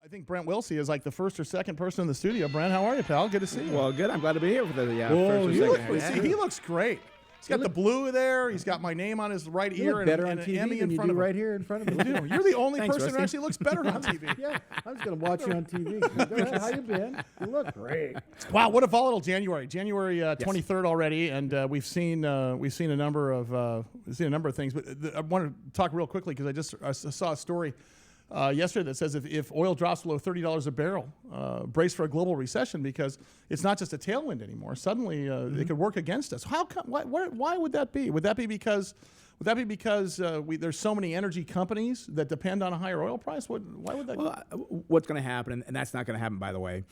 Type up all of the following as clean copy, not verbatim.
I think Brent Wilsey is like the first or second person in the studio. Brent, how are you, pal? Good to see you. Well, good. I'm glad to be here for the Whoa, first or second. he looks great. He's got the blue there. He's got my name on his right ear better and on an TV Emmy than in you front do of him. right here in front of me. You're the only Thanks, person who Rusty. actually looks better on TV. Yeah, I was going to watch you on TV. Go ahead, how you been? You look great. Wow, what a volatile January. January 23rd already, and we've seen a number of things. But I want to talk real quickly because I saw a story yesterday that says if oil drops below $30 a barrel, brace for a global recession because it's not just a tailwind anymore. Suddenly, it could work against us. How come? Why would that be? Would that be because there's so many energy companies that depend on a higher oil price? Why would that? Well, what's going to happen, and that's not going to happen, by the way,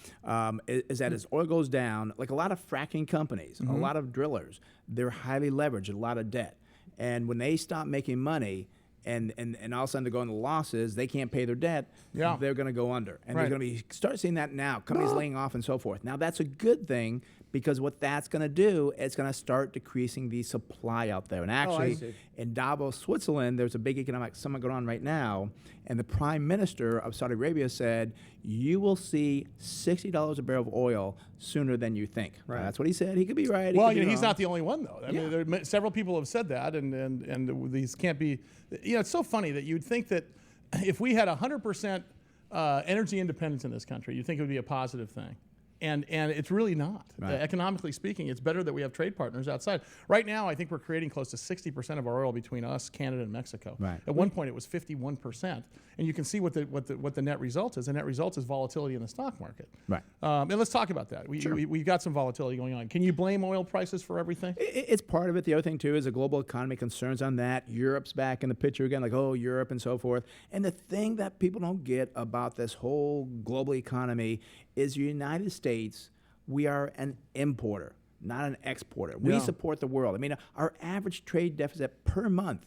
is that as oil goes down, like a lot of fracking companies, a lot of drillers, they're highly leveraged, a lot of debt, and when they stop making money. And all of a sudden they're going to losses. They can't pay their debt. Yeah. They're going to go under, and they're going to start seeing that now. Companies laying off and so forth. Now that's a good thing because what that's going to do, it's going to start decreasing the supply out there. And actually, in Davos, Switzerland, there's a big economic summit going on right now, and the Prime Minister of Saudi Arabia said, "You will see $60 a barrel of oil sooner than you think." Right. That's what he said. He could be right. Well, he could be he's wrong. not the only one, though. I mean, several people have said that, and these can't be. It's so funny that you'd think that if we had 100% energy independence in this country, you'd think it would be a positive thing. And it's really not. Right. Economically speaking, it's better that we have trade partners outside. Right now, I think we're creating close to 60% of our oil between us, Canada, and Mexico. Right. At one point, it was 51%, and you can see what the net result is. The net result is volatility in the stock market. Right. And let's talk about that. We've got some volatility going on. Can you blame oil prices for everything? It's part of it. The other thing, too, is the global economy concerns on that. Europe's back in the picture again, like, oh, Europe and so forth. And the thing that people don't get about this whole global economy is the United States, we are an importer, not an exporter. We support the world. I mean, our average trade deficit per month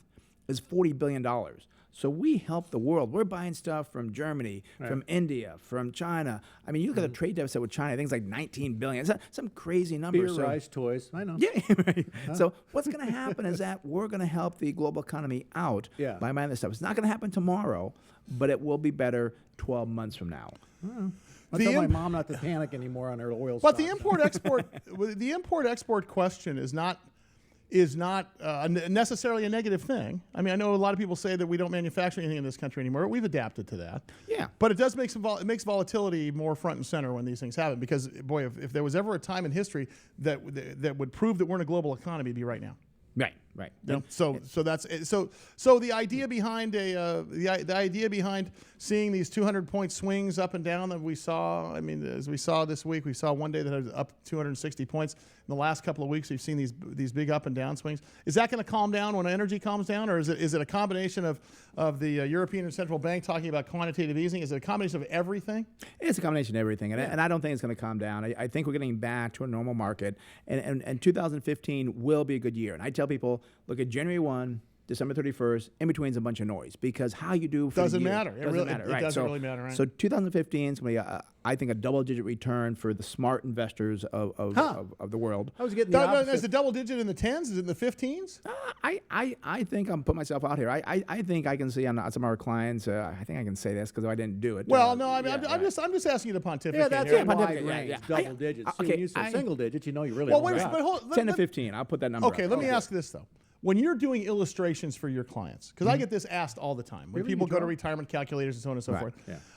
is $40 billion. So we help the world. We're buying stuff from Germany, from India, from China. I mean, you look at the trade deficit with China, I think it's like $19 billion. It's some crazy number. Beer, rice, toys. I know. Yeah, right. So what's going to happen is that we're going to help the global economy out by buying this stuff. It's not going to happen tomorrow, but it will be better 12 months from now. I tell my mom not to panic anymore on her oil But stocks. the import-export question is not necessarily a negative thing. I mean, I know a lot of people say that we don't manufacture anything in this country anymore. We've adapted to that. Yeah. But it does make it makes volatility more front and center when these things happen. Because boy, if there was ever a time in history that would prove that we're in a global economy, it'd be right now. Right. You know, so that's so the idea behind the idea behind seeing these 200-point swings up and down that we saw. I mean, as we saw this week, we saw one day that was up 260 points. In the last couple of weeks, we've seen these big up and down swings. Is that going to calm down when energy calms down, or is it a combination of the European Central Bank talking about quantitative easing? Is it a combination of everything? It's a combination of everything, and I don't think it's going to calm down. I think we're getting back to a normal market, and 2015 will be a good year. And I tell people, look at January 1, December 31st, in between is a bunch of noise because how you do for doesn't the year matter. doesn't matter. It doesn't really matter, right? So 2015 is going to be, I think, a double-digit return for the smart investors of the world. I was getting the opposite. Is the double digit in the 10s? Is it in the 15s? I think I'm putting myself out here. I think I can see on some of our clients. I think I can say this because I didn't do it. Well, no, I mean, I'm just asking you to pontificate. Yeah, that's here. a wide yeah, range, yeah. double digits. So when you say single digits, you know you really Well, don't wait, have. but hold, 10 to 15. I'll put that number. Okay, up. let me ask this though. When you're doing illustrations for your clients, because I get this asked all the time, when people go to retirement calculators and so on and so forth,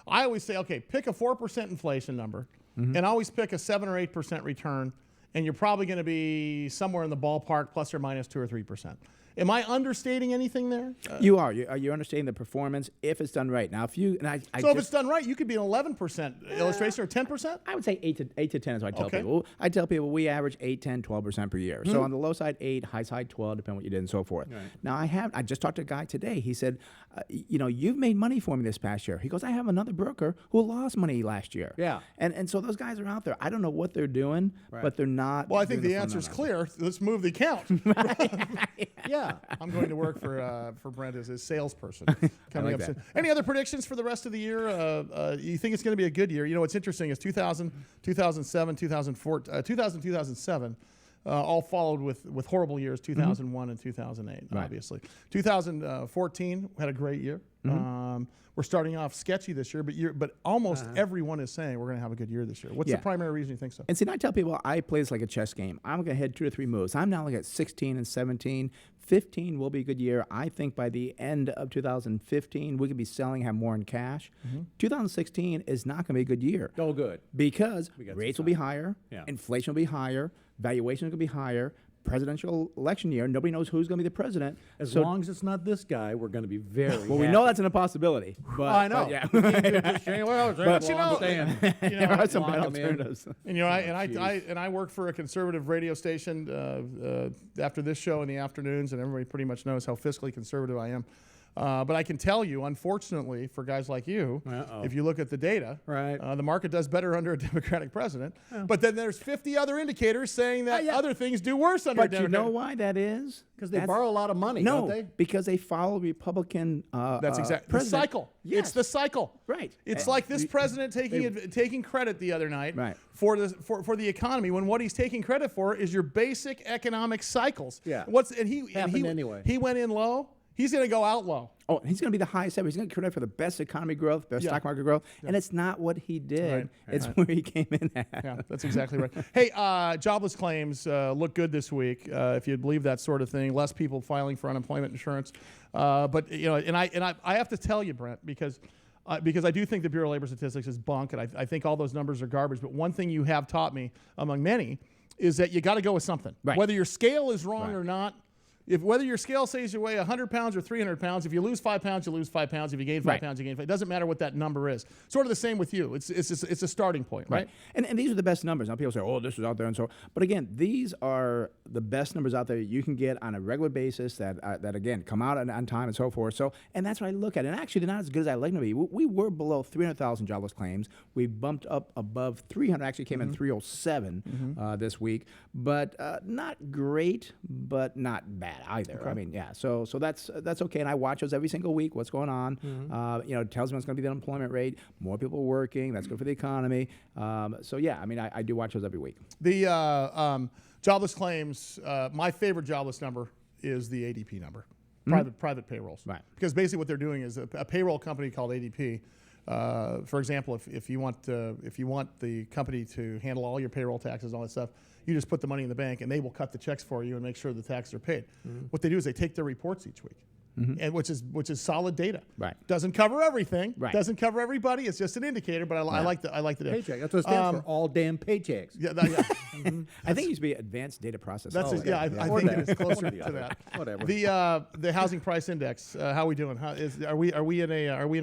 I always say, okay, pick a 4% inflation number, and always pick a 7 or 8% return, and you're probably going to be somewhere in the ballpark, plus or minus 2 or 3%. Am I understating anything there? You are. You're understanding the performance if it's done right. Now, if you if it's done right, you could be an 11% illustration or 10%. I would say 8 to 10 is what I tell Okay. people. I tell people we average 8, 10, 12% per year. So on the low side, 8, high side, 12, depending on what you did and so forth. Right. Now I just talked to a guy today. He said, you've made money for me this past year. He goes, I have another broker who lost money last year. Yeah. And so those guys are out there. I don't know what they're doing, but they're not. Well, I think doing the answer is fundamentals. clear. Let's move the account. Yeah. I'm going to work for Brent as his salesperson. Coming like up that. soon. Any other predictions for the rest of the year? You think it's going to be a good year? You know, what's interesting is 2007, 2007, all followed with horrible years, 2001 and 2008, Right. obviously. 2014 had a great year. We're starting off sketchy this year, but almost everyone is saying we're going to have a good year this year. What's Yeah. the primary reason you think so? And see, I tell people I play this like a chess game. I'm going to head 2 to 3 moves. I'm now like at 16 and 17. 15 will be a good year. I think by the end of 2015, we could be selling, have more in cash. 2016 is not going to be a good year. Oh, good. Because got rates some will be higher, Yeah. inflation will be higher, valuation will be higher, presidential election year, nobody knows who's going to be the president. As So- long as it's not this guy, we're going to be very well, we know that's an impossibility. But, I know. but yeah. But you know, There are some lock 'em in. alternatives. And I work for a conservative radio station after this show in the afternoons, and everybody pretty much knows how fiscally conservative I am. But I can tell you, unfortunately, for guys like you, if you look at the data, Right. The market does better under a Democratic president. But then there's 50 other indicators saying that other things do worse under a But you Democratic. know why that is? because they borrow a lot of money, No, don't they? because they follow Republican That's exactly the president. cycle. Yes. It's the cycle. Right. It's like this president taking credit the other night Right. for the economy when what he's taking credit for is your basic economic cycles. Yeah. He anyway. He went in low. He's going to go out low. Oh, he's going to be the highest ever. He's going to get credit for the best economy growth, best stock market growth, and it's not what he did. Right. It's where he came in at. Yeah, that's exactly right. Hey, jobless claims look good this week. If you believe that sort of thing, less people filing for unemployment insurance. But you know, and I have to tell you, Brent, because I do think the Bureau of Labor Statistics is bunk, and I think all those numbers are garbage. But one thing you have taught me, among many, is that you got to go with something, Right. whether your scale is wrong Right. or not. Whether your scale says you weigh 100 pounds or 300 pounds, if you lose 5 pounds, you lose 5 pounds. If you gain 5 Right. pounds, you gain 5. It doesn't matter what that number is. Sort of the same with you. It's a starting point, right? And these are the best numbers. Now people say, oh, this is out there and so. But again, these are the best numbers out there you can get on a regular basis that again come out on time and so forth. So and that's what I look at. And actually, they're not as good as I like them to be. We were below 300,000 jobless claims. We bumped up above 300. Actually, came in 307 this week. But not great, but not bad either. Okay. I mean, yeah. So that's okay. And I watch those every single week. What's going on? You know, it tells me what's going to be the unemployment rate. More people working. That's good for the economy. So yeah, I mean, I do watch those every week. The jobless claims, my favorite jobless number is the ADP number, private payrolls. Right. Because basically what they're doing is a payroll company called ADP. For example, if you want the company to handle all your payroll taxes and all that stuff, you just put the money in the bank and they will cut the checks for you and make sure the taxes are paid. What they do is they take their reports each week. And which is solid data. Right. Doesn't cover everything. Right. Doesn't cover everybody. It's just an indicator. But I like the data. Paycheck. That's what it stands for. All damn paychecks. Yeah, I think it used to be advanced data processing. That's okay. I Or think that. it is closer One or the to other. that. Whatever. The housing price index. How are we doing? Are we in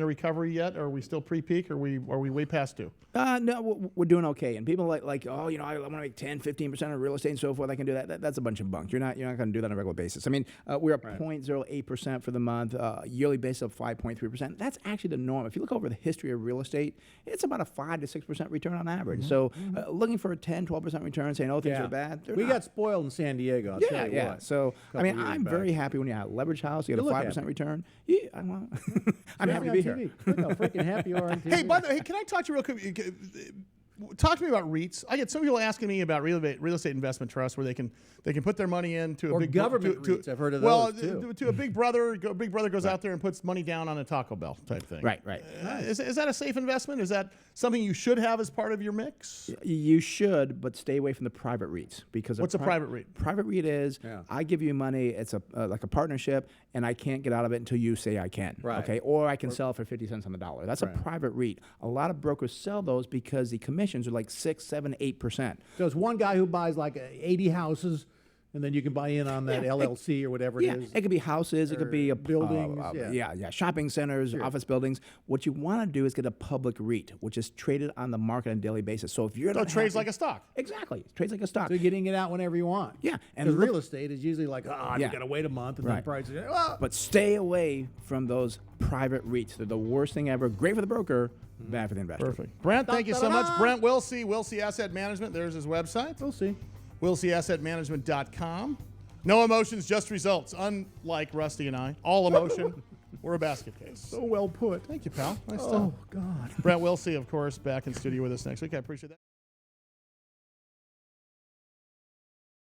a recovery yet? Or are we still pre-peak? Or are we way past due? No, we're doing okay. And people like, oh, you know, I want to make 10, 15% of real estate and so forth. I can do that. That's a bunch of bunk. You're not going to do that on a regular basis. I mean, we're up 0.08% for the month. Yearly basis of 5.3%. That's actually the norm. If you look over the history of real estate, it's about a 5 to 6% return on average. So looking for a 10, 12% return, saying, oh, things are bad. We got spoiled in San Diego. I'll tell you what. So, I mean, Couple years I'm back. very happy when you have a leverage house, you get a look 5% happy. return. Yeah, I'm happy to be here. Look how freaking happy you are on TV. Hey, by the way, can I talk to you real quick? Talk to me about REITs. I get some people asking me about real estate investment trusts where they can put their money into Or a big government REITs. I've heard of well, those, too. to a big brother. Big brother goes out there and puts money down on a Taco Bell type thing. Right. Is that a safe investment? Is that something you should have as part of your mix? You should, but stay away from the private REITs because What's a private REIT? Private REIT is I give you money. It's like a partnership, and I can't get out of it until you say I can. Right. Okay. Or I can sell for 50 cents on the dollar. That's a private REIT. A lot of brokers sell those because the commissions are like 6, 7, 8%. So it's one guy who buys like 80 houses, and then you can buy in on that LLC or whatever it is. It could be houses. It could be buildings, shopping centers, office buildings. What you want to do is get a public REIT, which is traded on the market on a daily basis. So if you're So not it trades happy- like a stock. Exactly, it trades like a stock. So you're getting it out whenever you want. Yeah, and Because look- real estate is usually like, you got to wait a month, and then prices. But stay away from those private REITs. They're the worst thing ever. Great for the broker, bad for the investor. Perfect. Brent, thank you so much. Brent Wilsey, Wilsey Asset Management. There's his website. We'll see. WilseyAssetManagement.com. No emotions, just results. Unlike Rusty and I, all emotion. We're a basket case. So well put. Thank you, pal. Nice stuff. Oh, God. Brent Wilsey, of course, back in studio with us next week. I appreciate that.